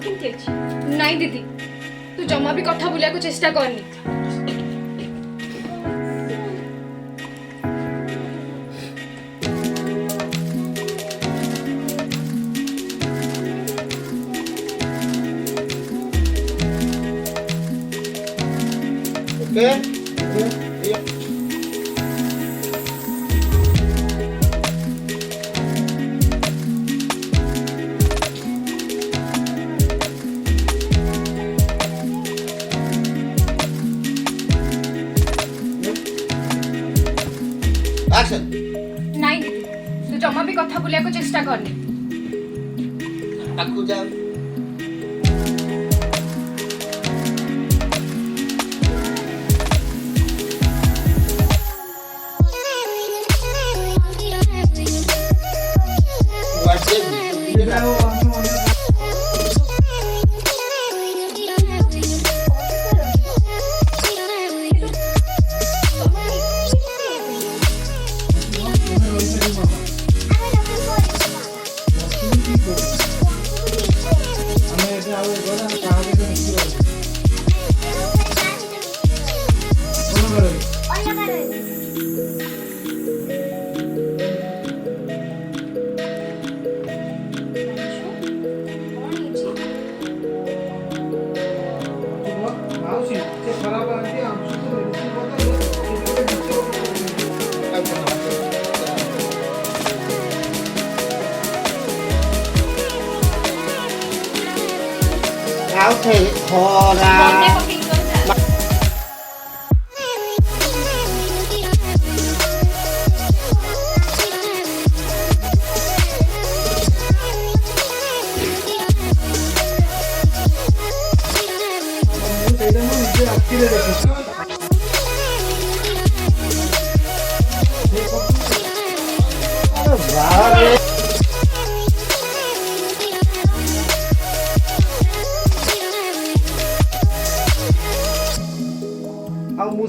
କେମିତି ଅଛି? ନାଇଁ ଦିଦି, ତୁ ଜମା ବି କଥା ବୁଲିବାକୁ ଚେଷ୍ଟା କରନି। ନାଇଁ ଦିଦି, ତୁ ଜମା ବି କଥା ବୁଲିବାକୁ ଚେଷ୍ଟା କରନି। ପାଖକୁ ଯାଅ। ଖରା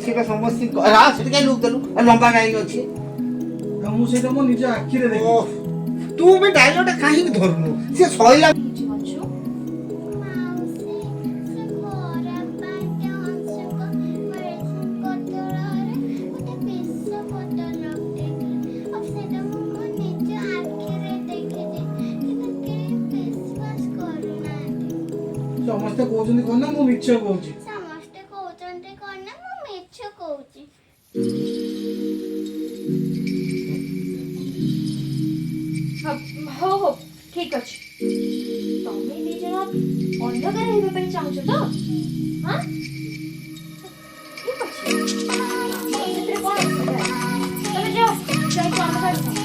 ସେଇଟା ସମସ୍ତେ ସେଠି କାହିଁ ଲୁକ୍ ଦେଲୁ ଲମ୍ବା କାହିଁକି ଅଛି? ମୁଁ ସେଇଟା ମୋ ନିଜ ଆଖିରେ ଦେଖି। ତୁ ବି ଡାଇଲଗଟା କାହିଁକି ଧରୁନୁ? ସେ ସଇଲା ସମସ୍ତେ କହୁଛନ୍ତି କଣ ନା ମୁଁ ମିଛ କହୁଛି। ସମସ୍ତେ କହୁଛନ୍ତି କଣ ନା ମୁଁ ମିଛ କହୁଛି। ହଉ ହଉ ଠିକ ଅଛି। ତମେ ଦି ଜଣ ଅଲଗା ରହିବା ପାଇଁ ଚାହୁଁଛ ତ? ହଁ ଠିକ ଅଛି, ସେଥିରେ କଣ ଅସୁବିଧା? ତମେ ଯାଅ, ଯାଇକି ଅଲଗା ରୁହ।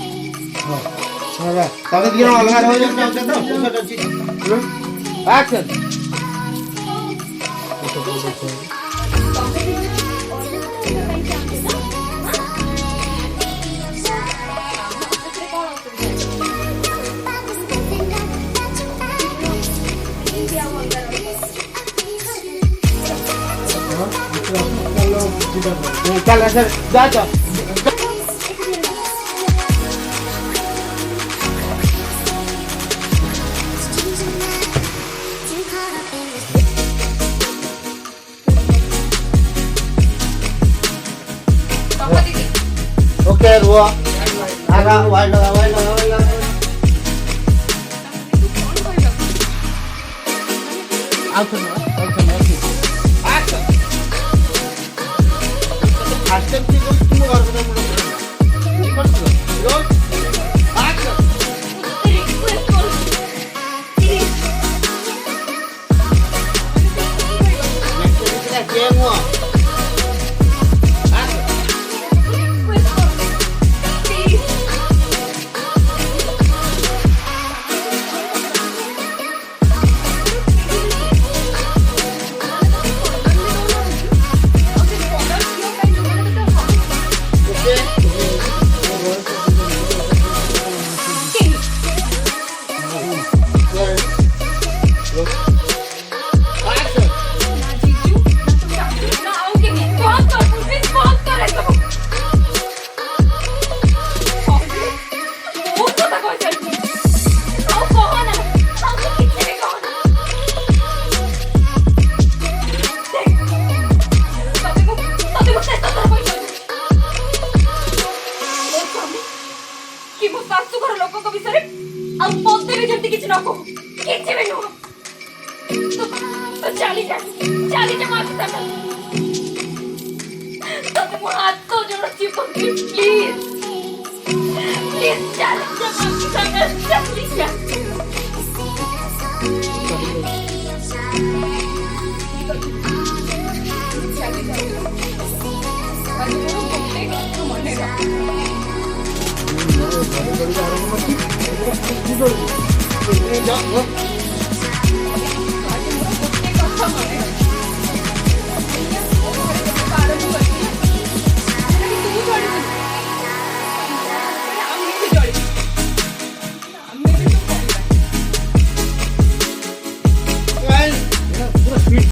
ତମେ ଦି ଜଣ ଅଲଗା ରହିବାକୁ ଚାହୁଁଛ ତ? ଠିକ ଅଛି। ଆକ୍ସନ। चल सर जा जा ओके रुआ आगा वाइल्ड आउट कि मो सासु घर लोक को विषय आ पदे भी जल्दी किछ न को किछ भी नुह तो चली जा माफी कर तो मो हाथ तो जोड़ती पक्की प्लीज प्लीज चली जा माफी कर प्लीज जा जा